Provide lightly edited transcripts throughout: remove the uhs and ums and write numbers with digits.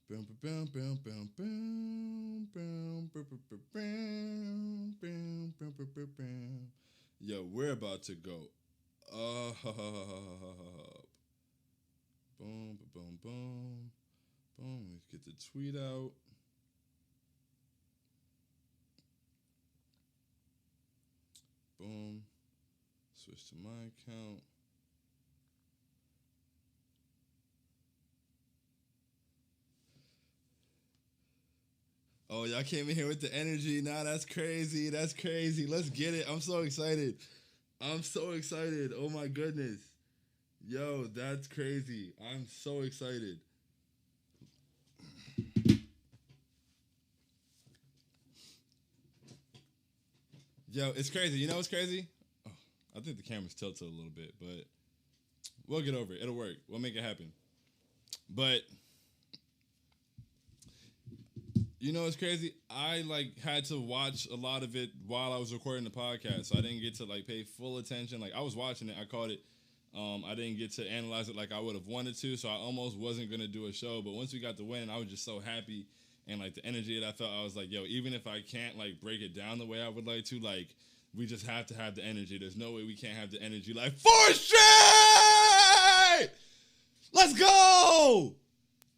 Boom, boom, boom, boom, boom, boom, boom, boom, boom, boom, boom, boom, boom, boom, boom. Yo, we're about to go up. Boom, boom, boom, boom. Let's get the tweet out. Boom. Switch to my account. Oh, y'all came in here with the energy. Nah, that's crazy. That's crazy. Let's get it. I'm so excited. I'm so excited. Oh my goodness. Yo, that's crazy. I'm so excited. Yo, it's crazy. You know what's crazy? Oh, I think the camera's tilted a little bit, but we'll get over it. It'll work. We'll make it happen. But you know what's crazy? I had to watch a lot of it while I was recording the podcast, so I didn't get to pay full attention. I was watching it, I caught it. I didn't get to analyze it like I would have wanted to, so I almost wasn't gonna do a show. But once we got the win, I was just so happy, and the energy that I felt, I was like, yo, even if I can't break it down the way I would like to, we just have to have the energy. There's no way we can't have the energy. 4 straight! Let's go!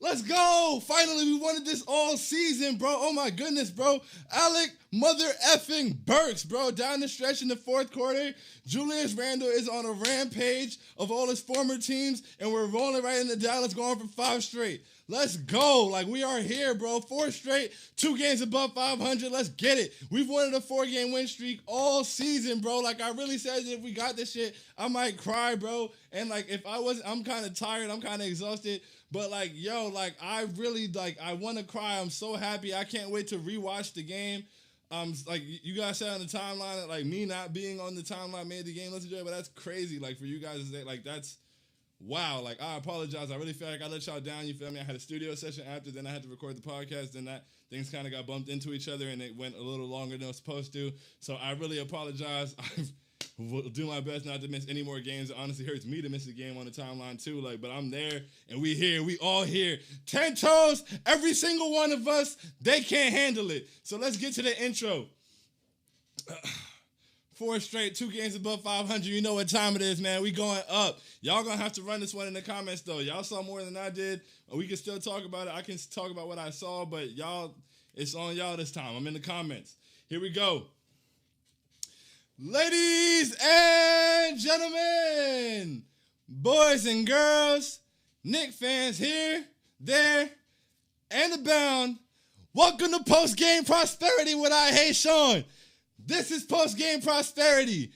Let's go! Finally, we wanted this all season, bro. Oh my goodness, bro. Alec mother effing Burks, bro. Down the stretch in the fourth quarter, Julius Randle is on a rampage of all his former teams, and we're rolling right into Dallas, going for 5 straight. Let's go. We are here, bro. 4 straight, 2 games above 500. Let's get it. We've wanted a 4-game win streak all season, bro. I really said that if we got this shit, I might cry, bro. And if I wasn't, I'm kind of tired. I'm kind of exhausted. But I really I want to cry. I'm so happy. I can't wait to rewatch the game. You guys said on the timeline that me not being on the timeline made the game less enjoyable, but that's crazy. For you guys to say that's wow. I apologize. I really feel like I let y'all down. You feel me? I had a studio session after, then I had to record the podcast. Then that things kind of got bumped into each other, and it went a little longer than it was supposed to. So I really apologize. I will do my best not to miss any more games. It honestly hurts me to miss a game on the timeline too. But I'm there, and we here. We all here. 10 toes, every single one of us. They can't handle it. So let's get to the intro. 4 straight, 2 games above 500. You know what time it is, man. We going up. Y'all gonna have to run this one in the comments, though. Y'all saw more than I did. We can still talk about it. I can talk about what I saw, but y'all, it's on y'all this time. I'm in the comments. Here we go. Ladies and gentlemen, boys and girls, Knicks fans here, there, and abound, welcome to Postgame Prosperity with I Hate Sean. This is Postgame Prosperity.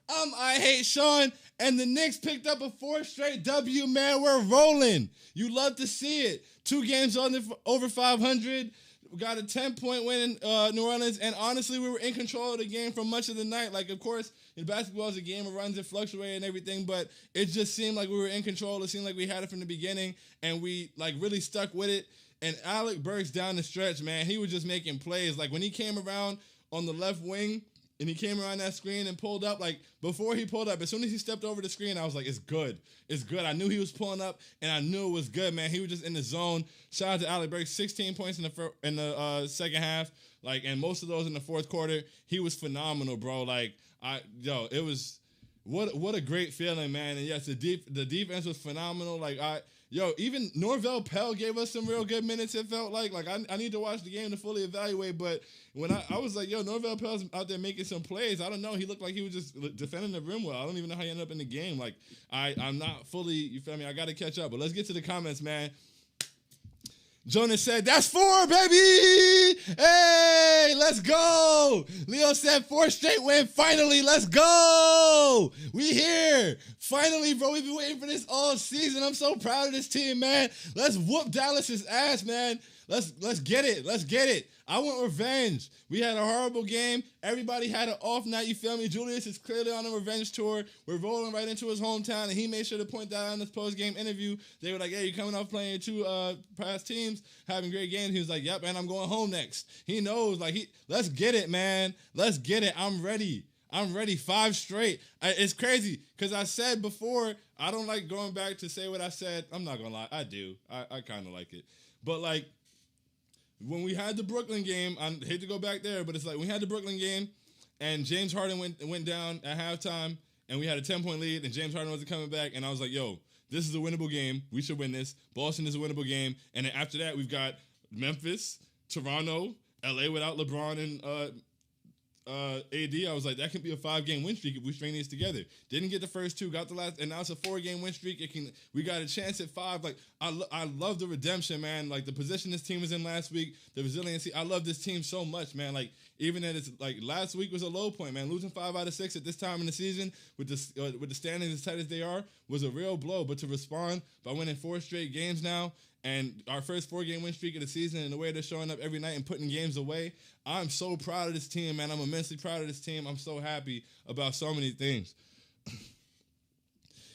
I Hate Sean, and the Knicks picked up a 4 straight W, man. We're rolling. You love to see it. 2 games over 500. We got a 10-point win in New Orleans, and honestly, we were in control of the game for much of the night. Of course, in basketball, it's a game of runs and fluctuate and everything, but it just seemed like we were in control. It seemed like we had it from the beginning, and we, really stuck with it. And Alec Burks down the stretch, man, he was just making plays. When he came around on the left wing, and he came around that screen and pulled up, before he pulled up, as soon as he stepped over the screen, I was like, it's good. It's good. I knew he was pulling up, and I knew it was good, man. He was just in the zone. Shout out to Alec Burks, 16 points in the second half, and most of those in the fourth quarter. He was phenomenal, bro. It was what a great feeling, man. And yes, the defense was phenomenal. Even Norvell Pell gave us some real good minutes, it felt like. I need to watch the game to fully evaluate, but when I was like, yo, Norvell Pell's out there making some plays. I don't know. He looked like he was just defending the rim well. I don't even know how he ended up in the game. I'm not fully, you feel me? I got to catch up. But let's get to the comments, man. Jonas said, that's 4, baby! Hey, let's go! Leo said, 4 straight win, finally, let's go! We here! Finally, bro, we've been waiting for this all season. I'm so proud of this team, man. Let's whoop Dallas's ass, man. Let's get it. Let's get it. I want revenge. We had a horrible game. Everybody had an off night, you feel me? Julius is clearly on a revenge tour. We're rolling right into his hometown, and he made sure to point that out in this post-game interview. They were like, hey, you coming off playing 2 past teams, having great games? He was like, yep, and I'm going home next. He knows, let's get it, man. Let's get it. I'm ready. 5 straight. It's crazy, because I said before, I don't like going back to say what I said. I'm not going to lie. I do. I kind of like it. But, when we had the Brooklyn game, I hate to go back there, but it's like we had the Brooklyn game, and James Harden went down at halftime, and we had a 10-point lead, and James Harden wasn't coming back, and I was like, yo, this is a winnable game. We should win this. Boston is a winnable game. And then after that, we've got Memphis, Toronto, LA without LeBron and AD. I was like, that could be a 5-game win streak if we string these together. Didn't get the first 2, got the last, and now it's a 4-game win streak. We got a chance at 5. Like, I love the redemption, man. Like, the position this team was in last week, the resiliency. I love this team so much, man. Like, even that it's like last week was a low point, man. Losing 5 out of 6 at this time in the season with the standings as tight as they are was a real blow. But to respond by winning 4 straight games now, and our first 4-game win streak of the season, and the way they're showing up every night and putting games away, I'm so proud of this team, man. I'm immensely proud of this team. I'm so happy about so many things.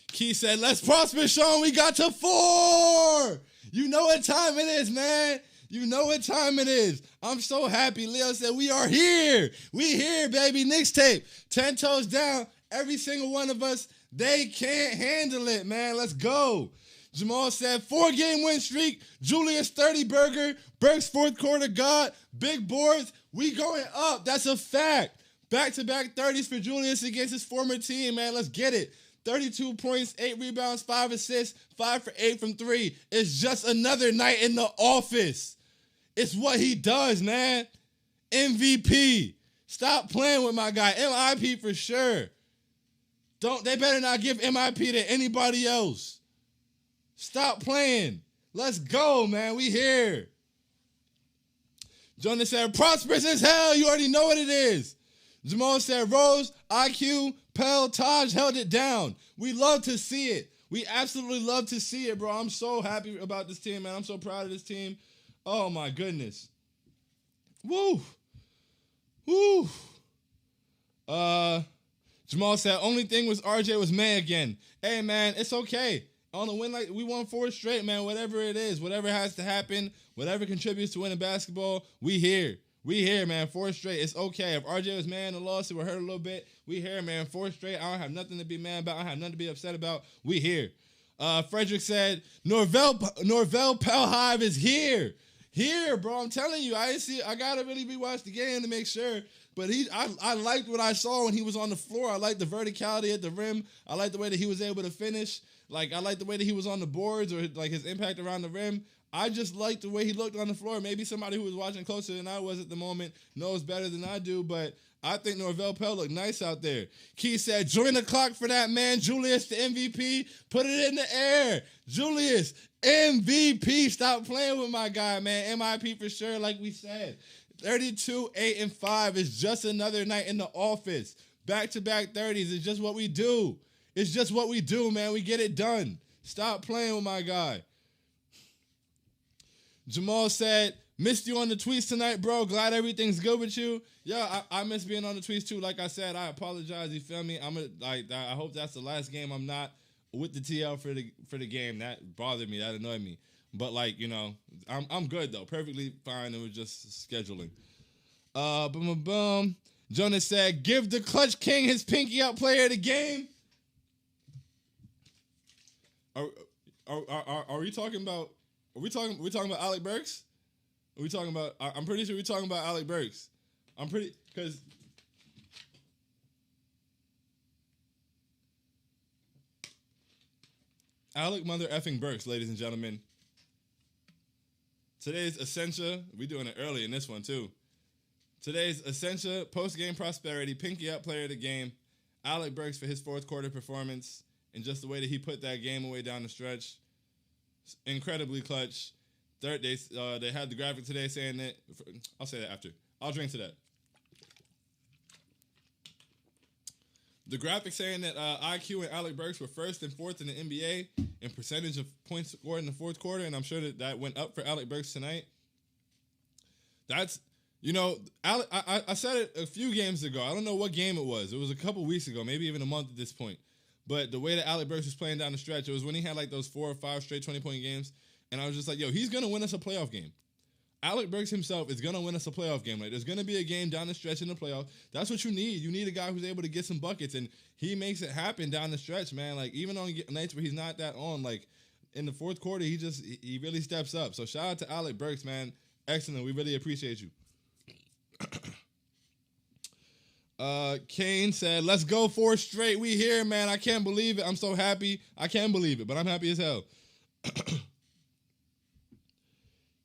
Key said, let's prosper, Sean. We got to 4. You know what time it is, man. You know what time it is. I'm so happy. Leo said, we are here. We here, baby. Knicks tape. 10 toes down. Every single one of us, they can't handle it, man. Let's go. Jamal said, 4-game win streak. Julius 30 burger. Burks fourth quarter god. Big boards. We going up. That's a fact. Back-to-back 30s for Julius against his former team, man. Let's get it. 32 points, 8 rebounds, 5 assists, 5 for 8 from 3. It's just another night in the office. It's what he does, man. MVP. Stop playing with my guy. MIP for sure. They better not give MIP to anybody else. Stop playing. Let's go, man. We here. Jonas said, prosperous as hell. You already know what it is. Jamal said, Rose, IQ, Pell, Taj held it down. We love to see it. We absolutely love to see it, bro. I'm so happy about this team, man. I'm so proud of this team. Oh, my goodness. Woo. Woo. Jamal said, only thing was RJ was May again. Hey, man, it's okay. On the win, like we won 4 straight, man. Whatever it is, whatever has to happen, whatever contributes to winning basketball, we here. We here, man. 4 straight. It's okay. If RJ was mad in the loss, it would hurt a little bit. We here, man. 4 straight. I don't have nothing to be mad about. I don't have nothing to be upset about. We here. Frederick said, Norvell Pelhive is here. Here, bro. I'm telling you. I gotta really rewatch the game to make sure. But I liked what I saw when he was on the floor. I liked the verticality at the rim. I liked the way that he was able to finish. Like, I liked the way that he was on the boards or, like, his impact around the rim. I just liked the way he looked on the floor. Maybe somebody who was watching closer than I was at the moment knows better than I do, but I think Norvell Pell looked nice out there. Key said, join the clock for that, man. Julius, the MVP. Put it in the air. Julius, MVP. Stop playing with my guy, man. MIP for sure, like we said. 32, 8, and 5 is just another night in the office. Back-to-back 30s is just what we do. It's just what we do, man. We get it done. Stop playing with my guy. Jamal said, missed you on the tweets tonight, bro. Glad everything's good with you. Yeah, I miss being on the tweets too. Like I said, I apologize. You feel me? I hope that's the last game I'm not with the TL for the game. That bothered me. That annoyed me. But like, you know, I'm good though. Perfectly fine. It was just scheduling. Boom. Jonas said, give the Clutch King his pinky out player of the game. Are we talking about? We talking about Alec Burks? Are we talking about? I'm pretty sure we're talking about Alec Burks. Because Alec mother effing Burks, ladies and gentlemen. Today's Essentia, we doing it early in this one too. Today's Essentia post-game prosperity, pinky up player of the game, Alec Burks for his fourth quarter performance and just the way that he put that game away down the stretch. Incredibly clutch. They had the graphic today saying that. I'll say that after. I'll drink to that. The graphic saying that IQ and Alec Burks were first and fourth in the NBA in percentage of points scored in the fourth quarter, and I'm sure that went up for Alec Burks tonight. That's, you know, Alec, I said it a few games ago. I don't know what game it was. It was a couple weeks ago, maybe even a month at this point. But the way that Alec Burks was playing down the stretch, it was when he had like those 4 or 5 straight 20-point games, and I was just like, yo, he's going to win us a playoff game. Alec Burks himself is going to win us a playoff game. Like, there's going to be a game down the stretch in the playoffs. That's what you need. You need a guy who's able to get some buckets, and he makes it happen down the stretch, man. Like, even on nights where he's not that on, like, in the fourth quarter, he really steps up. So, shout out to Alec Burks, man. Excellent. We really appreciate you. Kane said, let's go 4 straight. We here, man. I can't believe it. I'm so happy. I can't believe it, but I'm happy as hell.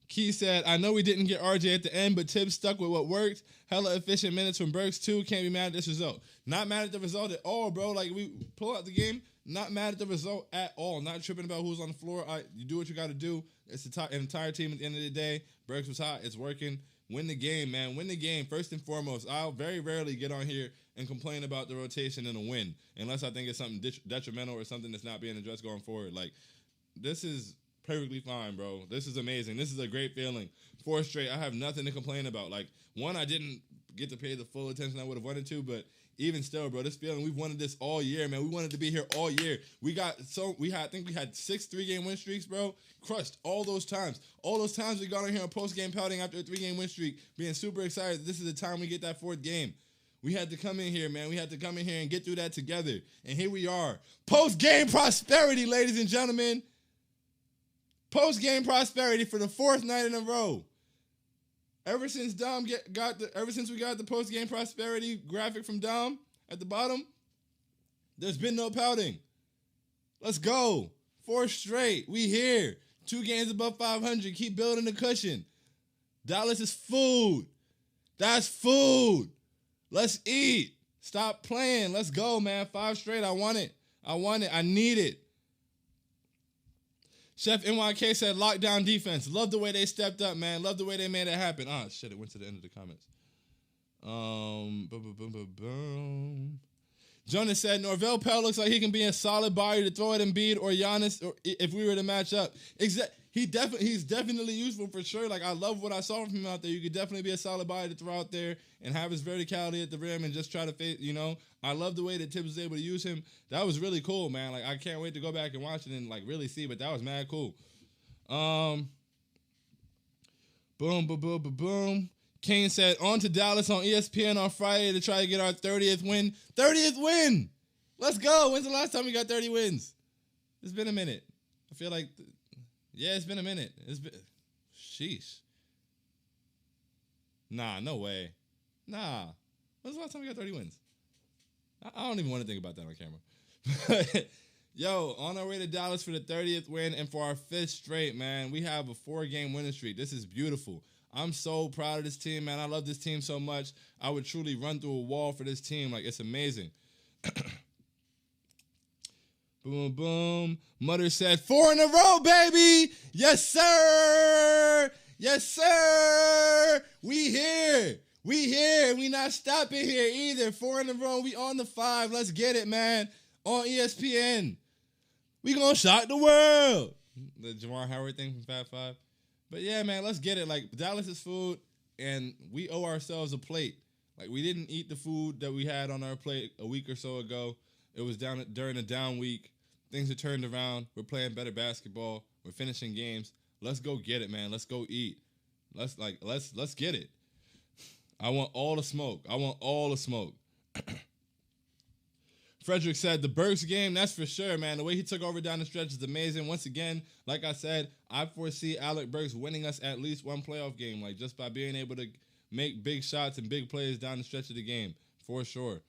Key said, I know we didn't get RJ at the end, but Tibbs stuck with what worked. Hella efficient minutes from Burks, too. Can't be mad at this result. Not mad at the result at all, bro. Like, we pull out the game, not mad at the result at all. Not tripping about who's on the floor. You do what you got to do. It's an entire team at the end of the day. Burks was hot. It's working. Win the game, man. Win the game, first and foremost. I'll very rarely get on here and complain about the rotation and a win, unless I think it's something detrimental or something that's not being addressed going forward. Like, this is perfectly fine, bro. This is amazing. This is a great feeling. 4 straight. I have nothing to complain about. Like, one, I didn't get to pay the full attention I would have wanted to, but even still, bro, this feeling, we've wanted this all year, man. We wanted to be here all year. I think we had 6 3-game win streaks, bro. Crushed all those times. All those times we got on here on post-game pouting after a 3-game win streak, being super excited. This is the time we get that 4th game. We had to come in here, man. We had to come in here and get through that together. And here we are. Post-game prosperity, ladies and gentlemen. Post-game prosperity for the 4th night in a row. Ever since we got the post-game prosperity graphic from Dom at the bottom, there's been no pouting. Let's go. 4 straight. We here. 2 games above 500. Keep building the cushion. Dallas is food. That's food. Let's eat. Stop playing. Let's go, man. 5 straight. I want it. I need it. Chef NYK said, lockdown defense. Love the way they stepped up, man. Love the way they made it happen. Ah, shit, it went to the end of the comments. Jonas said, Norvell Pell looks like he can be a solid body to throw at Embiid or Giannis or if we were to match up. He's definitely useful for sure. Like, I love what I saw from him out there. You could definitely be a solid body to throw out there and have his verticality at the rim and just try to face, I love the way that Tibbs was able to use him. That was really cool, man. Like, I can't wait to go back and watch it and, like, really see, but that was mad cool. Boom. Kane said, on to Dallas on ESPN on Friday to try to get our 30th win. 30th win! Let's go! When's the last time we got 30 wins? It's been a minute. I feel like... Yeah, it's been a minute. Sheesh. Nah, no way. Nah. When's the last time we got 30 wins? I don't even want to think about that on camera. Yo, on our way to Dallas for the 30th win and for our 5th straight, man. We have a 4-game winning streak. This is beautiful. I'm so proud of this team, man. I love this team so much. I would truly run through a wall for this team. Like, it's amazing. Boom. Mutter said, 4 in a row, baby. Yes, sir. Yes, sir. We here. We not stopping here either. 4 in a row. We on the 5. Let's get it, man. On ESPN. We gonna shock the world. The Jamar Howard thing from Fab 5. But yeah, man, let's get it. Like, Dallas is food, and we owe ourselves a plate. Like, we didn't eat the food that we had on our plate a week or so ago. It was during a down week. Things have turned around. We're playing better basketball. We're finishing games. Let's go get it, man. Let's go eat. Let's get it. I want all the smoke. Frederick said, the Burks game, that's for sure, man. The way he took over down the stretch is amazing. Once again, like I said, I foresee Alec Burks winning us at least one playoff game, like just by being able to make big shots and big plays down the stretch of the game, for sure.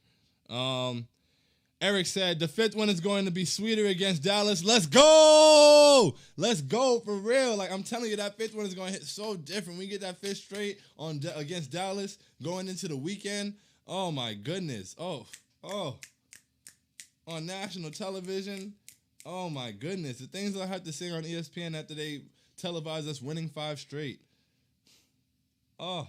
Eric said, the 5th one is going to be sweeter against Dallas. Let's go! Let's go, for real. Like, I'm telling you, that 5th one is going to hit so different. We get that 5th straight against Dallas going into the weekend. Oh, my goodness. Oh. On national television. Oh, my goodness. The things I have to sing on ESPN after they televise us winning 5 straight. Oh.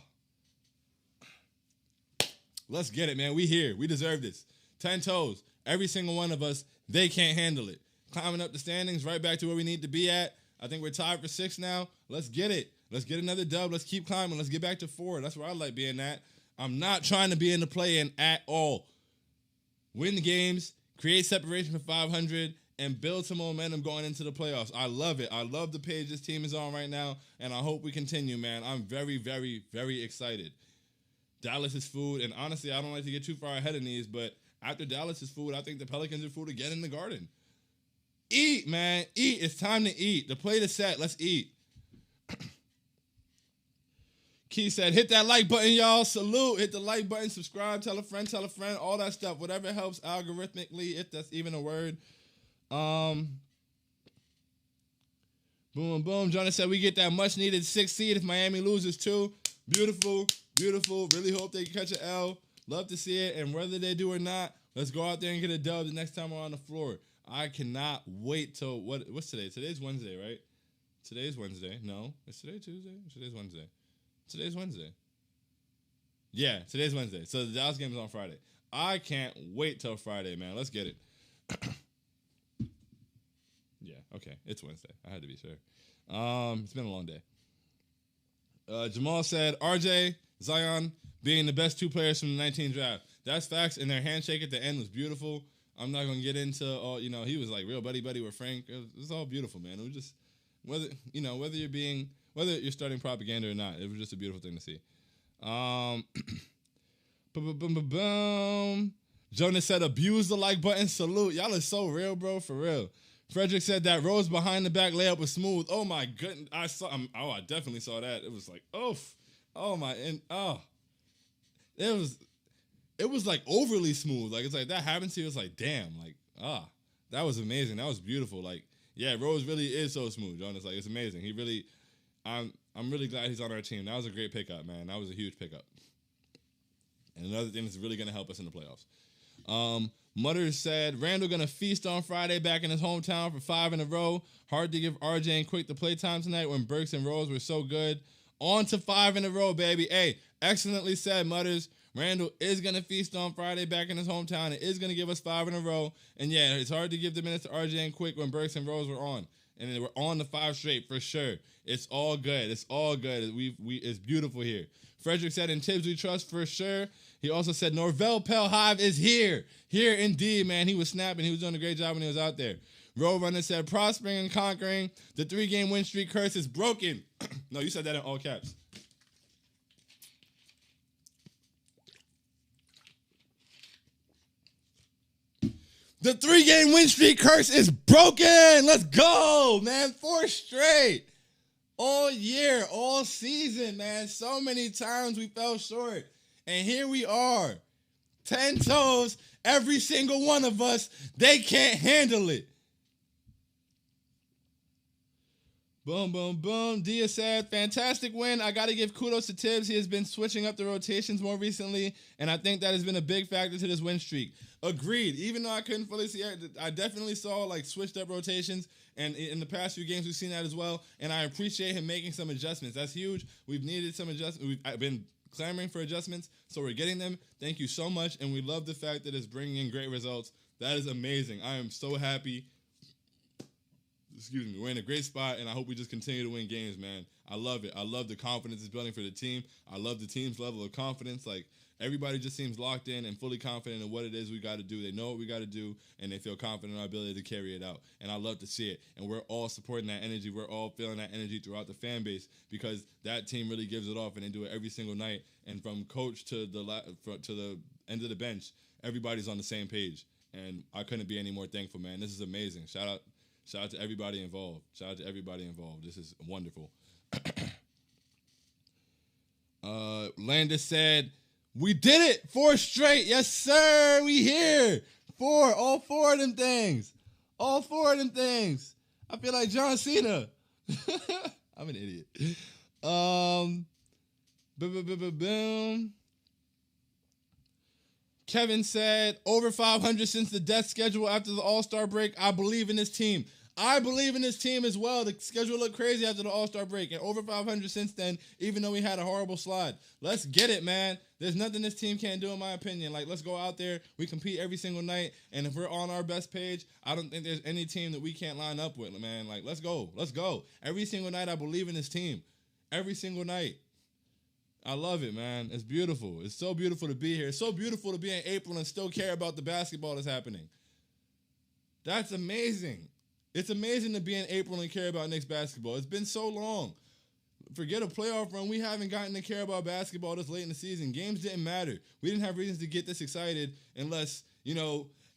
Let's get it, man. We here. We deserve this. 10 toes. Every single one of us, they can't handle it. Climbing up the standings, right back to where we need to be at. I think we're tied for 6 now. Let's get it. Let's get another dub. Let's keep climbing. Let's get back to 4. That's where I like being at. I'm not trying to be in the play-in at all. Win the games, create separation for 500, and build some momentum going into the playoffs. I love it. I love the page this team is on right now, and I hope we continue, man. I'm very, very, very excited. Dallas is food, and honestly, I don't like to get too far ahead of these, but after Dallas is food, I think the Pelicans are food again in the Garden. Eat, man. Eat. It's time to eat. The plate is set. Let's eat. Key said, hit that like button, y'all. Salute. Hit the like button, subscribe, tell a friend, all that stuff. Whatever helps algorithmically, if that's even a word. Boom, boom. Jonas said, we get that much-needed 6th seed if Miami loses, too. Beautiful, beautiful. Really hope they catch an L. Love to see it. And whether they do or not, let's go out there and get a dub the next time we're on the floor. I cannot wait till, what's today? Today's Wednesday, right? Today's Wednesday. No. Is today Tuesday? Today's Wednesday. Today's Wednesday. Yeah, today's Wednesday. So the Dallas game is on Friday. I can't wait till Friday, man. Let's get it. Yeah, okay. It's Wednesday. I had to be sure. It's been a long day. Jamal said, RJ, Zion being the best 2 players from the 19 draft. That's facts, and their handshake at the end was beautiful. I'm not going to get into all, he was like real buddy with Frank. It was all beautiful, man. It was just, whether you're starting propaganda or not, it was just a beautiful thing to see. Boom. Jonas said, abuse the like button. Salute. Y'all are so real, bro, for real. Frederick said that Rose behind the back layup was smooth. Oh my goodness, I definitely saw that. It was like, it was like overly smooth. Like it's like that happened to you. It's like damn, like that was amazing. That was beautiful. Like yeah, Rose really is so smooth, Jonas. Like it's amazing. He really, I'm really glad he's on our team. That was a great pickup, man. That was a huge pickup. And another thing that's really gonna help us in the playoffs. Mutters said, Randall gonna feast on Friday back in his hometown for 5 in a row. Hard to give RJ and Quick the playtime tonight when Burks and Rose were so good. On to 5 in a row, baby. Hey, excellently said, Mutters. Randall is gonna feast on Friday back in his hometown. It is gonna give us 5 in a row. And yeah, it's hard to give the minutes to RJ and Quick when Burks and Rose were on. And they were on the 5 straight for sure. It's all good. It's all good. It's beautiful here. Frederick said, in Tibbs we trust for sure. He also said, Norvell Pell Hive is here. Here indeed, man. He was snapping. He was doing a great job when he was out there. Roadrunner said, prospering and conquering. The 3-game win streak curse is broken. No, you said that in all caps. The 3-game win streak curse is broken. Let's go, man. 4 straight. All year, all season, man. So many times we fell short. And here we are. 10 toes, every single one of us. They can't handle it. Boom, boom, boom. Dia said, fantastic win. I got to give kudos to Tibbs. He has been switching up the rotations more recently, and I think that has been a big factor to this win streak. Agreed. Even though I couldn't fully see it, I definitely saw like switched up rotations, and in the past few games we've seen that as well, and I appreciate him making some adjustments. That's huge. We've needed some adjustments. I've been clamoring for adjustments, so we're getting them. Thank you so much, and we love the fact that it's bringing in great results. That is amazing. I am so happy. Excuse me. We're in a great spot, and I hope we just continue to win games, man. I love it. I love the confidence it's building for the team. I love the team's level of confidence. Like, everybody just seems locked in and fully confident in what it is we got to do. They know what we got to do, and they feel confident in our ability to carry it out. And I love to see it. And we're all supporting that energy. We're all feeling that energy throughout the fan base because that team really gives it off, and they do it every single night. And from coach to the end of the bench, everybody's on the same page. And I couldn't be any more thankful, man. This is amazing. Shout out to everybody involved. Shout out to everybody involved. This is wonderful. Landis said, we did it. 4 straight. Yes, sir. We here. 4. All 4 of them things. All 4 of them things. I feel like John Cena. I'm an idiot. Boom. Kevin said, over 500 since the death schedule after the All-Star break. I believe in this team. I believe in this team as well. The schedule looked crazy after the All-Star break, and over 500 since then, even though we had a horrible slide. Let's get it, man. There's nothing this team can't do, in my opinion. Like, let's go out there. We compete every single night, and if we're on our best page, I don't think there's any team that we can't line up with, man. Like, let's go. Let's go. Every single night, I believe in this team. Every single night. I love it, man. It's beautiful. It's so beautiful to be here. It's so beautiful to be in April and still care about the basketball that's happening. That's amazing. It's amazing to be in April and care about Knicks basketball. It's been so long. Forget a playoff run. We haven't gotten to care about basketball this late in the season. Games didn't matter. We didn't have reasons to get this excited unless,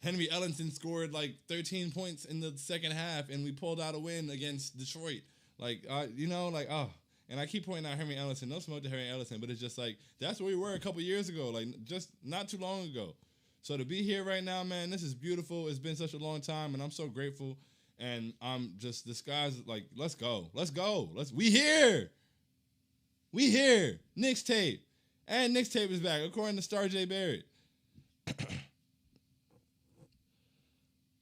Henry Ellington scored like 13 points in the second half and we pulled out a win against Detroit. And I keep pointing out Henry Ellison. No smoke to Henry Ellison, but it's just like that's where we were a couple years ago, like just not too long ago. So to be here right now, man, this is beautiful. It's been such a long time, and I'm so grateful. And I'm just, the sky's like, let's go. We here. Knicks tape. And Knicks tape is back, according to Star J. Barrett.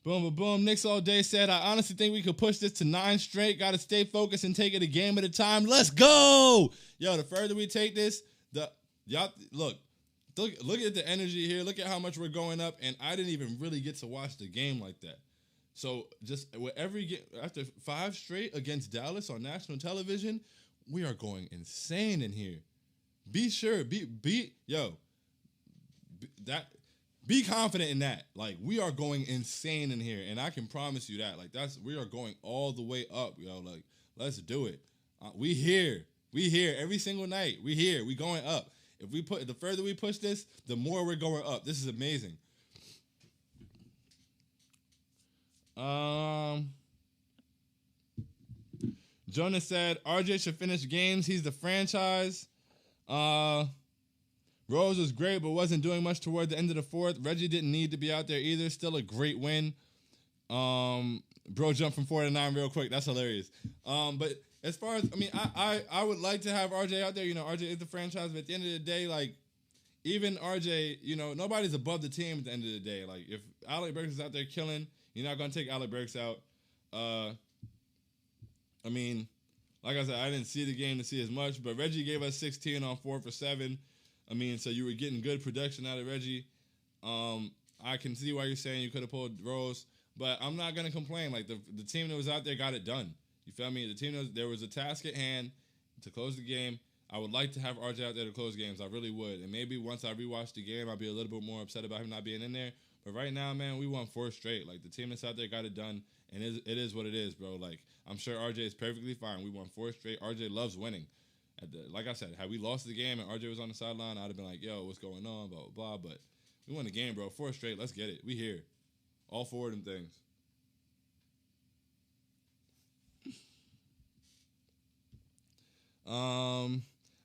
Boom, boom, boom. Knicks all day said, I honestly think we could push this to 9 straight. Got to stay focused and take it a game at a time. Let's go. Yo, the further we take this, y'all look at the energy here. Look at how much we're going up. And I didn't even really get to watch the game like that. So just with after 5 straight against Dallas on national television, we are going insane in here. Be sure, be confident in that. Like, we are going insane in here, and I can promise you that. Like, we are going all the way up, yo. Like, let's do it. We here every single night. We here. We going up. The further we push this, the more we're going up. This is amazing. Jonas said RJ should finish games. He's the franchise. Rose was great, but wasn't doing much toward the end of the fourth. Reggie didn't need to be out there either. Still a great win. Bro jumped from 4 to 9 real quick. That's hilarious. But as far as, I would like to have RJ out there. You know, RJ is the franchise, but at the end of the day, like, even RJ, you know, nobody's above the team at the end of the day. Like, if Alec Burks is out there killing, you're not going to take Alec Burks out. Like I said, I didn't see the game to see as much, but Reggie gave us 16 on 4 for 7. So you were getting good production out of Reggie. I can see why you're saying you could have pulled Rose, but I'm not going to complain. Like, the team that was out there got it done. You feel me? There was a task at hand to close the game. I would like to have RJ out there to close games. I really would. And maybe once I rewatch the game, I'll be a little bit more upset about him not being in there. But right now, man, we won 4 straight. Like, the team that's out there got it done, and it is what it is, bro. Like, I'm sure RJ is perfectly fine. We won 4 straight. RJ loves winning. Like I said, had we lost the game and RJ was on the sideline, I'd have been like, yo, what's going on, blah, blah, blah. But we won the game, bro. 4 straight. Let's get it. We here. All 4 of them things.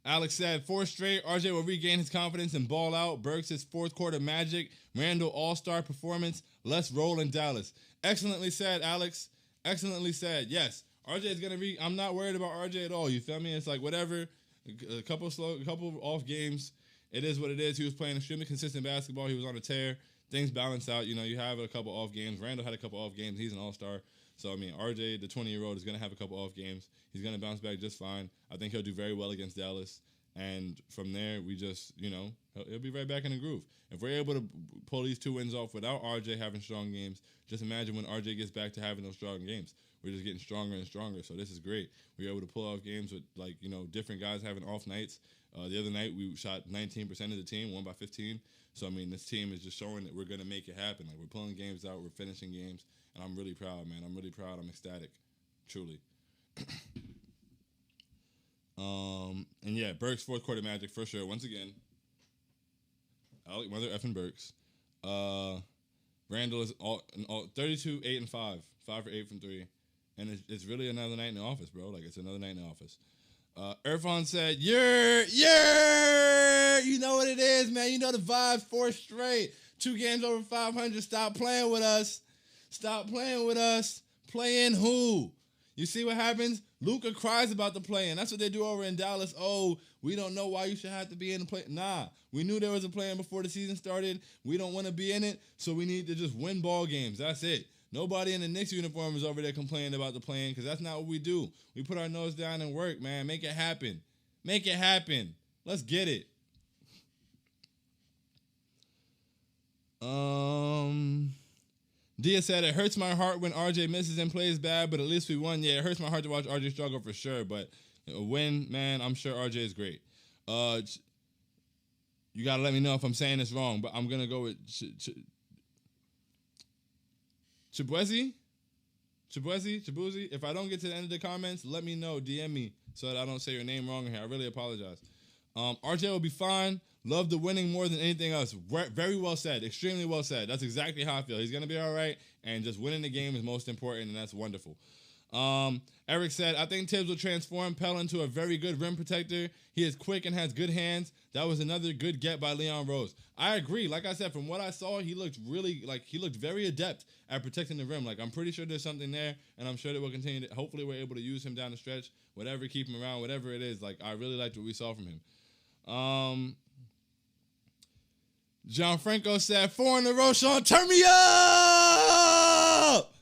Alex said 4 straight. RJ will regain his confidence and ball out. Burks his fourth quarter magic. Randall all-star performance. Let's roll in Dallas. Excellently said, Alex. Excellently said. Yes, RJ is gonna I'm not worried about RJ at all. You feel me? It's like whatever. A couple off games. It is what it is. He was playing extremely consistent basketball. He was on a tear. Things balance out. You know, you have a couple off games. Randall had a couple off games. He's an all-star. So, RJ, the 20-year-old, is going to have a couple off games. He's going to bounce back just fine. I think he'll do very well against Dallas. And from there, we just, he'll be right back in the groove. If we're able to pull these 2 wins off without RJ having strong games, just imagine when RJ gets back to having those strong games. We're just getting stronger and stronger. So this is great. We're able to pull off games with, different guys having off nights. The other night, we shot 19% of the team, won by 15. So, this team is just showing that we're going to make it happen. Like, we're pulling games out. We're finishing games. And I'm really proud, man. I'm really proud. I'm ecstatic. Truly. And yeah, Burks, fourth quarter magic for sure. Once again, Alec Mother effing Burks. Randall is all 32, 8, and 5. 5 for 8 from 3. And it's really another night in the office, bro. Like, it's another night in the office. Irfan said, yeah, you know what it is, man. You know the vibes. 4 straight. 2 games over 500. Stop playing with us. Stop playing with us. Playing who? You see what happens? Luka cries about the play-in. That's what they do over in Dallas. Oh, we don't know why you should have to be in the play. Nah, we knew there was a play-in before the season started. We don't want to be in it, so we need to just win ball games. That's it. Nobody in the Knicks uniform is over there complaining about the play-in because that's not what we do. We put our nose down and work, man. Make it happen. Make it happen. Let's get it. Dia said, it hurts my heart when RJ misses and plays bad, but at least we won. Yeah, it hurts my heart to watch RJ struggle for sure, but a win, man, I'm sure RJ is great. You got to let me know if I'm saying this wrong, but I'm going to go with Chibuezi? If I don't get to the end of the comments, let me know. DM me so that I don't say your name wrong in here. I really apologize. RJ will be fine. Love the winning more than anything else. Very well said. Extremely well said. That's exactly how I feel. He's going to be all right, and just winning the game is most important, and that's wonderful. Eric said, I think Tibbs will transform Pell into a very good rim protector. He is quick and has good hands. That was another good get by Leon Rose. I agree. Like I said, from what I saw, he looked very adept at protecting the rim. Like, I'm pretty sure there's something there, and I'm sure that we'll continue to, hopefully we're able to use him down the stretch, whatever, keep him around, whatever it is. Like, I really liked what we saw from him. John Franco said, 4 in a row, Sean, turn me up!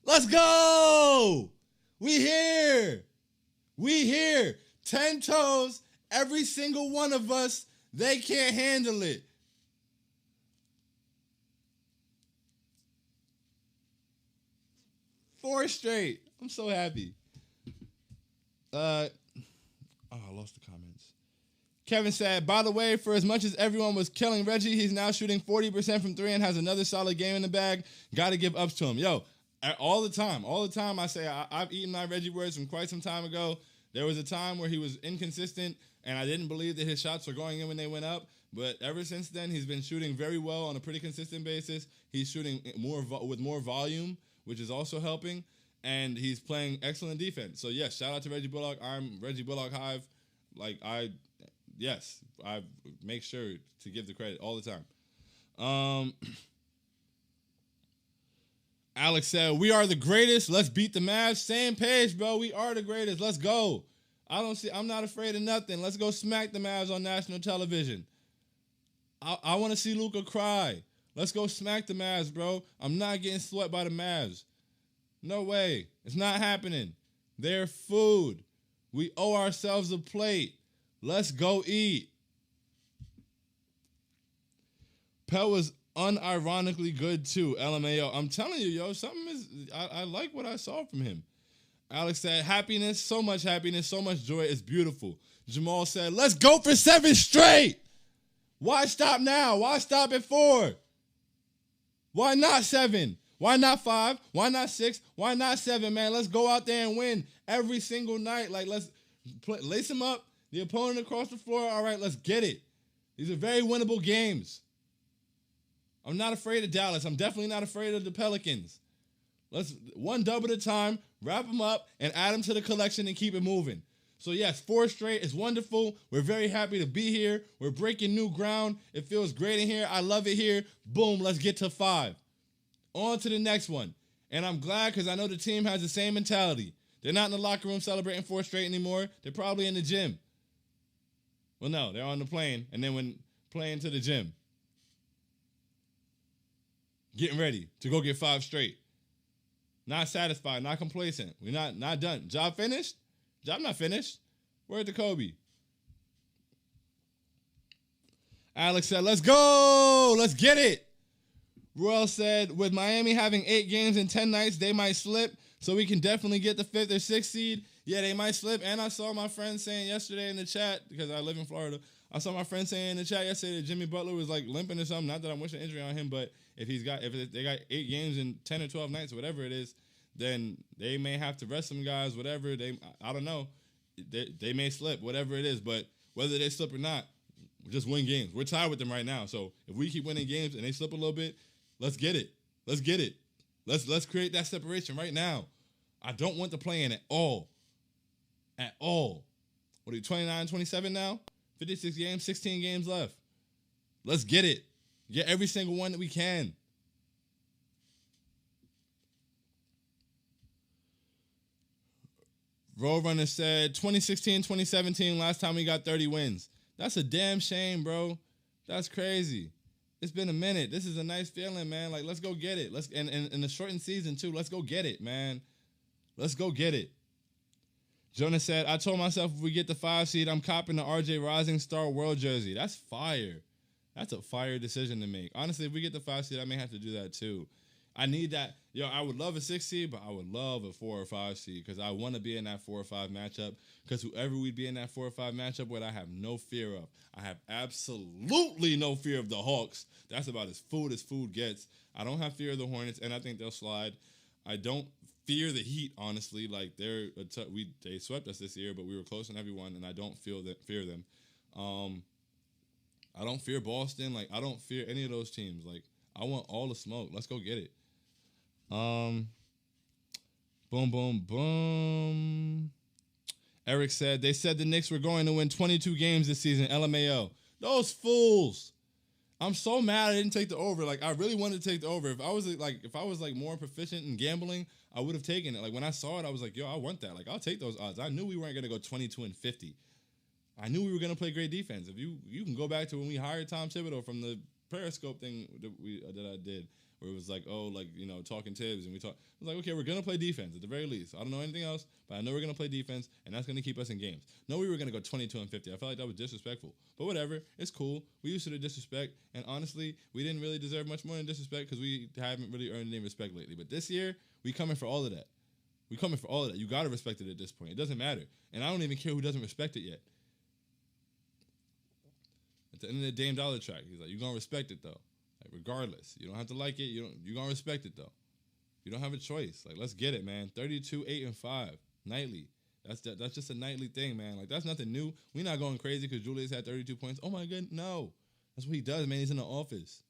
Let's go! We here. 10 toes, every single one of us, they can't handle it. Four straight. I'm so happy. I lost the comments. Kevin said, by the way, for as much as everyone was killing Reggie, he's now shooting 40% from 3 and has another solid game in the bag. Got to give ups to him. Yo, all the time I say I've eaten my Reggie words from quite some time ago. There was a time where he was inconsistent, and I didn't believe that his shots were going in when they went up. But ever since then, he's been shooting very well on a pretty consistent basis. He's shooting with more volume, which is also helping, and he's playing excellent defense. So, yes, shout out to Reggie Bullock. I'm Reggie Bullock Hive. I make sure to give the credit all the time. Alex said, we are the greatest. Let's beat the Mavs. Same page, bro. We are the greatest. Let's go. I'm not afraid of nothing. Let's go smack the Mavs on national television. I want to see Luka cry. Let's go smack the Mavs, bro. I'm not getting swept by the Mavs. No way. It's not happening. They're food. We owe ourselves a plate. Let's go eat. Pell was unironically good too. LMAO. I'm telling you, yo, I like what I saw from him. Alex said, happiness, so much joy. It's beautiful. Jamal said, let's go for 7 straight. Why stop now? Why stop at 4? Why not 7? Why not 5? Why not 6? Why not 7, man? Let's go out there and win every single night. Like, let's lace them up. The opponent across the floor. All right, let's get it. These are very winnable games. I'm not afraid of Dallas. I'm definitely not afraid of the Pelicans. Let's one dub at a time, wrap them up, and add them to the collection and keep it moving. So, yes, 4 straight is wonderful. We're very happy to be here. We're breaking new ground. It feels great in here. I love it here. Boom, let's get to 5. On to the next one. And I'm glad because I know the team has the same mentality. They're not in the locker room celebrating 4 straight anymore. They're probably in the gym. Well, no, they're on the plane, and then when playing to the gym. Getting ready to go get 5 straight. Not satisfied, not complacent. We're not done. Job finished? Job not finished. Word to Kobe. Alex said, let's go. Let's get it. Royal said, with Miami having 8 games in 10 nights, they might slip, so we can definitely get the 5th or 6th seed. Yeah, they might slip. And I saw my friend saying yesterday in the chat, because I live in Florida, I saw my friend saying in the chat yesterday that Jimmy Butler was like limping or something. Not that I'm wishing injury on him, but if they got 8 games in 10 or 12 nights or whatever it is, then they may have to rest some guys, whatever. I don't know. They may slip, whatever it is. But whether they slip or not, just win games. We're tied with them right now. So if we keep winning games and they slip a little bit, let's get it. Let's get it. Let's create that separation right now. I don't want the play-in at all. At all. What are you, 29, 27 now? 56 games, 16 games left. Let's get it. Get every single one that we can. Roadrunner said 2016, 2017, last time we got 30 wins. That's a damn shame, bro. That's crazy. It's been a minute. This is a nice feeling, man. Like, let's go get it. And in the shortened season, too, let's go get it, man. Let's go get it. Jonas said, I told myself if we get the 5 seed, I'm copping the RJ Rising Star World jersey. That's fire. That's a fire decision to make. Honestly, if we get the 5 seed, I may have to do that, too. I need that. Yo, I would love a 6 seed, but I would love a 4 or 5 seed because I want to be in that 4 or 5 matchup because whoever we'd be in that 4 or 5 matchup with, I have no fear of. I have absolutely no fear of the Hawks. That's about as food gets. I don't have fear of the Hornets, and I think they'll slide. I don't fear the Heat, honestly. Like, they swept us this year, but we were close on everyone, and I don't fear them. I don't fear Boston. Like, I don't fear any of those teams. Like, I want all the smoke. Let's go get it. Boom. Boom, boom, boom. Eric said, they said the Knicks were going to win 22 games this season. LMAO. Those fools. I'm so mad I didn't take the over. Like, I really wanted to take the over. If I was more proficient in gambling, I would have taken it. Like, when I saw it, I was like, yo, I want that. Like, I'll take those odds. I knew we weren't going to go 22-50. I knew we were going to play great defense. If you can go back to when we hired Tom Thibodeau from the Periscope thing that I did, where it was like, oh, like, you know, talking Tibbs, and we talk. I was like, okay, we're going to play defense at the very least. I don't know anything else, but I know we're going to play defense, and that's going to keep us in games. No, we were going to go 22-50. I felt like that was disrespectful. But whatever. It's cool. We used to the disrespect, and honestly, we didn't really deserve much more than disrespect because we haven't really earned any respect lately. But this year, we coming for all of that. We coming for all of that. You got to respect it at this point. It doesn't matter. And I don't even care who doesn't respect it yet. At the end of the Dame Dollar track, he's like, you're going to respect it, though. Like, regardless. You don't have to like it. You're going to respect it, though. You don't have a choice. Like, let's get it, man. 32, 8, and 5 nightly. That's just a nightly thing, man. Like, that's nothing new. We're not going crazy because Julius had 32 points. Oh, my God, no. That's what he does, man. He's in the office.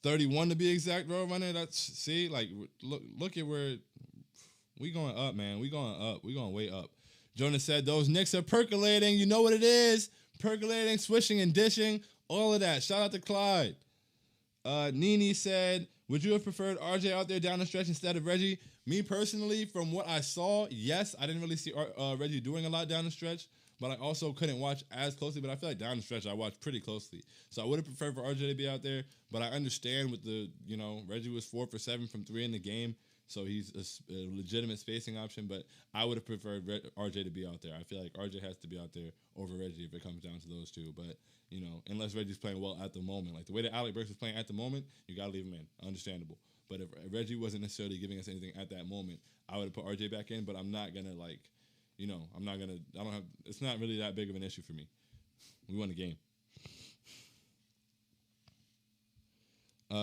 31 to be exact, road runner. See, like, look at where we going up, man. We going up. We going way up. Jonas said, those Knicks are percolating. You know what it is. Percolating, swishing, and dishing. All of that. Shout out to Clyde. Nene said, would you have preferred RJ out there down the stretch instead of Reggie? Me personally, from what I saw, yes. I didn't really see Reggie doing a lot down the stretch, but I also couldn't watch as closely. But I feel like down the stretch, I watched pretty closely. So I would have preferred for RJ to be out there, but I understand with the, Reggie was 4 for 7 from 3 in the game. So he's a legitimate spacing option, but I would have preferred RJ to be out there. I feel like RJ has to be out there over Reggie if it comes down to those two. But, unless Reggie's playing well at the moment. Like the way that Alec Burks is playing at the moment, you got to leave him in. Understandable. But if Reggie wasn't necessarily giving us anything at that moment, I would have put RJ back in, but I'm not going to, it's not really that big of an issue for me. We won the game.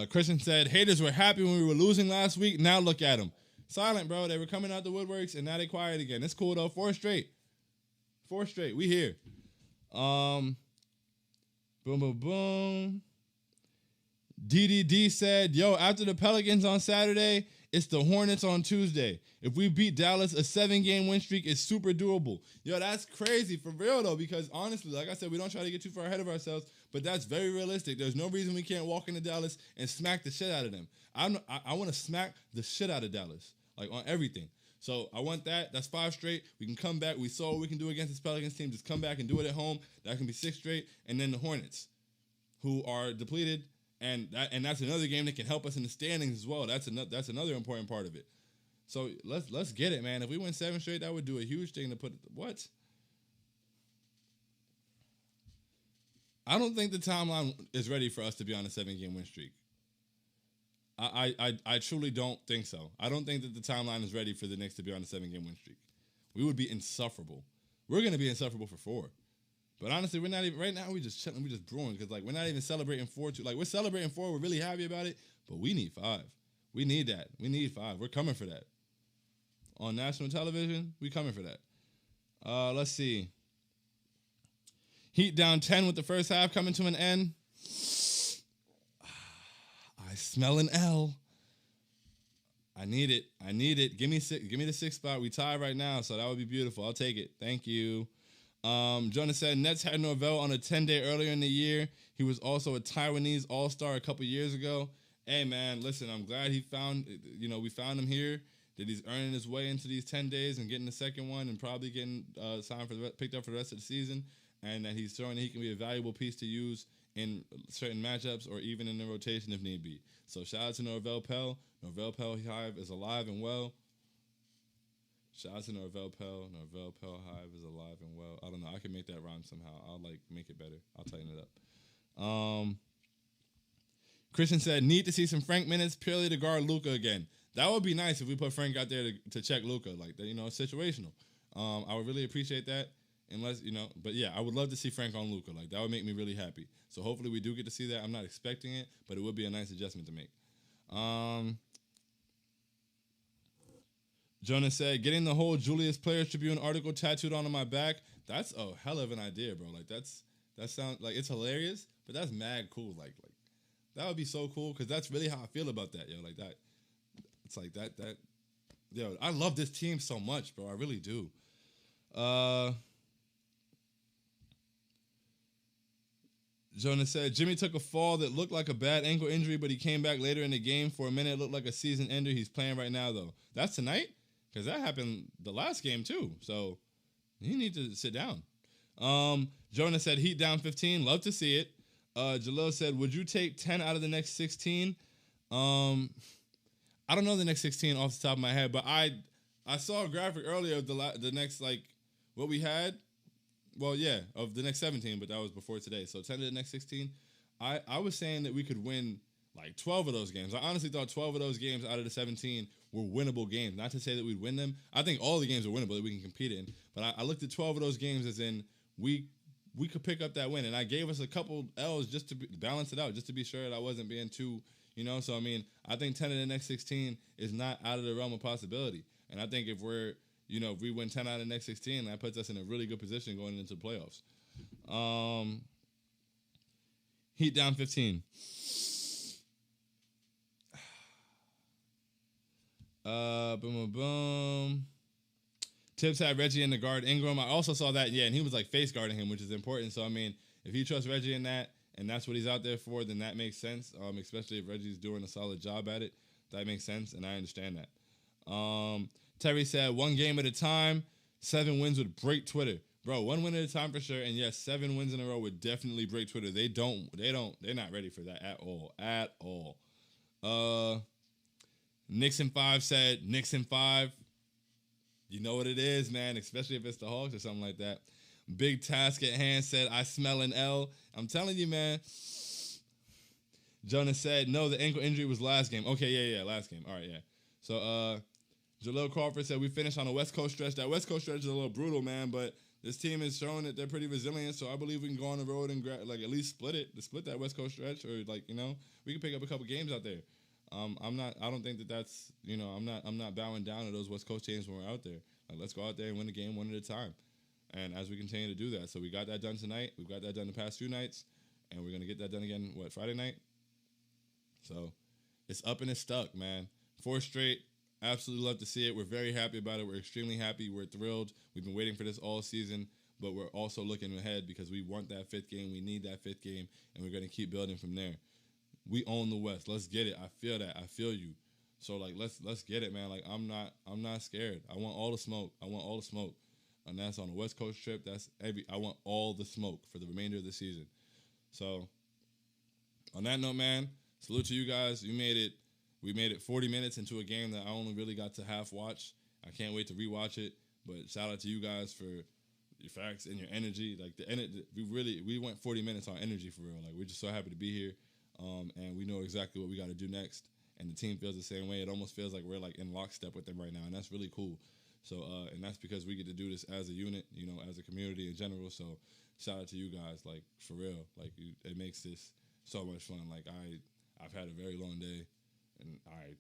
Christian said, haters were happy when we were losing last week. Now look at them. Silent, bro. They were coming out the woodworks, and now they quiet again. It's cool, though. 4 straight. 4 straight. We here. Boom, boom, boom. DDD said, yo, after the Pelicans on Saturday, it's the Hornets on Tuesday. If we beat Dallas, a 7-game win streak is super doable. Yo, that's crazy for real, though, because honestly, like I said, we don't try to get too far ahead of ourselves, but that's very realistic. There's no reason we can't walk into Dallas and smack the shit out of them. I want to smack the shit out of Dallas, like on everything. So I want that. That's 5 straight. We can come back. We saw what we can do against this Pelicans team. Just come back and do it at home. That can be 6 straight. And then the Hornets, who are depleted, and that's another game that can help us in the standings as well. That's another important part of it. So let's get it, man. If we win 7 straight, that would do a huge thing to put. What? I don't think the timeline is ready for us to be on a 7-game win streak. I truly don't think so. I don't think that the timeline is ready for the Knicks to be on a 7-game win streak. We would be insufferable. We're going to be insufferable for 4. But honestly, we're not even, right now, we're just chilling, we're just brewing, because, like, we're not even celebrating 4. Like, we're celebrating 4, we're really happy about it, but we need 5. We need that. We need 5. We're coming for that. On national television, we coming for that. Let's see. Heat down 10 with the first half coming to an end. I smell an L. I need it. Give me the 6th spot. We tie right now, so that would be beautiful. I'll take it. Thank you. Jonas said, Nets had Norvell on a 10-day earlier in the year. He was also a Taiwanese all-star a couple years ago. Hey, man, listen, I'm glad we found him here, that he's earning his way into these 10 days and getting the second one and probably getting picked up for the rest of the season, and that he's showing that he can be a valuable piece to use in certain matchups or even in the rotation if need be. So shout out to Norvell Pell. Norvell Pell Hive is alive and well. Shout out to Norvell Pell. Norvell Pell Hive is alive and well. I don't know. I can make that rhyme somehow. I'll make it better. I'll tighten it up. Christian said, need to see some Frank minutes purely to guard Luka again. That would be nice if we put Frank out there to check Luka. Like, situational. I would really appreciate that. Unless, but yeah, I would love to see Frank on Luka. Like, that would make me really happy. So hopefully we do get to see that. I'm not expecting it, but it would be a nice adjustment to make. Jonas said, getting the whole Julius Players Tribune article tattooed onto my back, that's a hell of an idea, bro. Like, that sounds like it's hilarious, but that's mad cool. Like That would be so cool because that's really how I feel about that, yo. Like that, it's like that. Yo, I love this team so much, bro. I really do. Jonas said, Jimmy took a fall that looked like a bad ankle injury, but he came back later in the game. For a minute, it looked like a season ender. He's playing right now, though. That's tonight? Because that happened the last game, too. So, you need to sit down. Jonas said, Heat down 15. Love to see it. Jalil said, would you take 10 out of the next 16? I don't know the next 16 off the top of my head, but I saw a graphic earlier of the next, like, what we had. Well, yeah, of the next 17, but that was before today. So 10 of the next 16. I was saying that we could win like 12 of those games. I honestly thought 12 of those games out of the 17 were winnable games. Not to say that we'd win them. I think all the games are winnable that we can compete in. But I looked at 12 of those games as in we could pick up that win. And I gave us a couple L's just to balance it out, just to be sure that I wasn't being too, So, I mean, I think 10 of the next 16 is not out of the realm of possibility. And I think if we win 10 out of the next 16, that puts us in a really good position going into the playoffs. Heat down 15. Boom. Tibbs had Reggie in the guard Ingram. I also saw that, and he was like face guarding him, which is important. So, I mean, if you trust Reggie in that, and that's what he's out there for, then that makes sense, especially if Reggie's doing a solid job at it. That makes sense, and I understand that. Terry said, 1 game at a time, 7 wins would break Twitter. Bro, 1 win at a time for sure, and yes, 7 wins in a row would definitely break Twitter. They're not ready for that at all. Knicks in 5 said, Knicks in 5. You know what it is, man, especially if it's the Hawks or something like that. Big task at hand said, I smell an L. I'm telling you, man. Jonas said, no, the ankle injury was last game. Okay, yeah, last game. All right, yeah. So, Jalil Crawford said, we finished on a West Coast stretch. That West Coast stretch is a little brutal, man, but this team is showing that they're pretty resilient, so I believe we can go on the road and at least split that West Coast stretch, or we can pick up a couple games out there. I don't think that's, I'm not bowing down to those West Coast teams when we're out there. Like, let's go out there and win the game one at a time. And as we continue to do that, so we got that done tonight. We've got that done the past 2 nights, and we're going to get that done again, Friday night? So it's up and it's stuck, man. 4 straight. Absolutely love to see it. We're very happy about it. We're extremely happy. We're thrilled. We've been waiting for this all season, but we're also looking ahead because we want that 5th game. We need that 5th game, and we're going to keep building from there. We own the West. Let's get it. I feel that. I feel you. So, like, let's get it, man. Like, I'm not scared. I want all the smoke. And that's on the West Coast trip. I want all the smoke for the remainder of the season. So, on that note, man, salute to you guys. We made it 40 minutes into a game that I only really got to half watch. I can't wait to rewatch it. But shout out to you guys for your facts and your energy. Like, we went 40 minutes on energy for real. Like, we're just so happy to be here. And we know exactly what we got to do next. And the team feels the same way. It almost feels like we're like in lockstep with them right now, and that's really cool. So, and that's because we get to do this as a unit, as a community in general. So, shout out to you guys, like, for real. Like, it makes this so much fun. Like, I've had a very long day, and I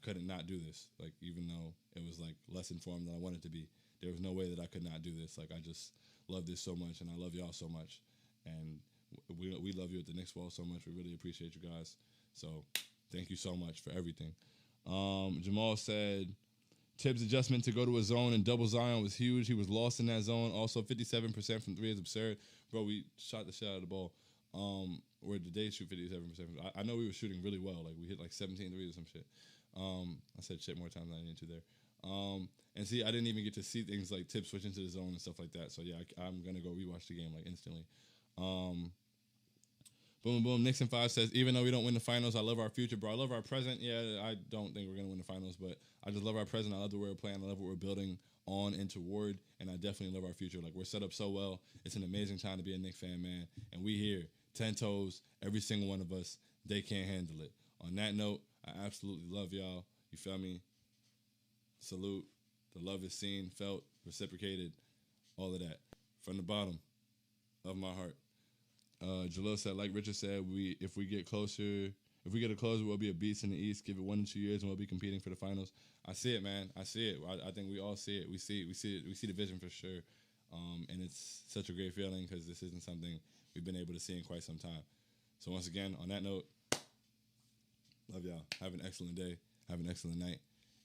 couldn't not do this. Like, even though it was like less informed than I wanted to be, there was no way that I could not do this. Like, I just love this so much, and I love y'all so much, and we love you at the Knicks Wall so much. We really appreciate you guys. So, thank you so much for everything. Jamal said, Tibbs' adjustment to go to a zone and double Zion was huge. He was lost in that zone. Also, 57% from 3 is absurd. Bro, we shot the shit out of the ball. Or did they shoot 57%? I know we were shooting really well. Like, we hit like 17 threes or some shit. I said shit more times than I needed to there. And see, I didn't even get to see things like Tibbs switching to the zone and stuff like that. So, yeah, I'm going to go rewatch the game, like, instantly. Boom. Knicks in 5 says, even though we don't win the finals, I love our future, bro. I love our present. Yeah, I don't think we're going to win the finals, but I just love our present. I love the way we're playing. I love what we're building on and toward, and I definitely love our future. Like, we're set up so well. It's an amazing time to be a Knicks fan, man. And we here, 10 toes, every single one of us. They can't handle it. On that note, I absolutely love y'all. You feel me? Salute. The love is seen, felt, reciprocated, all of that. From the bottom of my heart. Jalil said, like Richard said, if we get a closer, we'll be a beast in the East. Give it 1 to 2 years, and we'll be competing for the finals. I see it, man. I see it. I think we all see it. We see the vision for sure. And it's such a great feeling because this isn't something we've been able to see in quite some time. So once again, on that note, love y'all. Have an excellent day. Have an excellent night.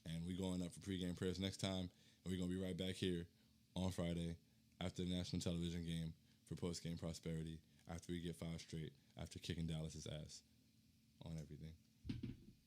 And we going up for pregame prayers next time. And we're going to be right back here on Friday after the national television game for postgame prosperity after we get 5 straight after kicking Dallas's ass on everything.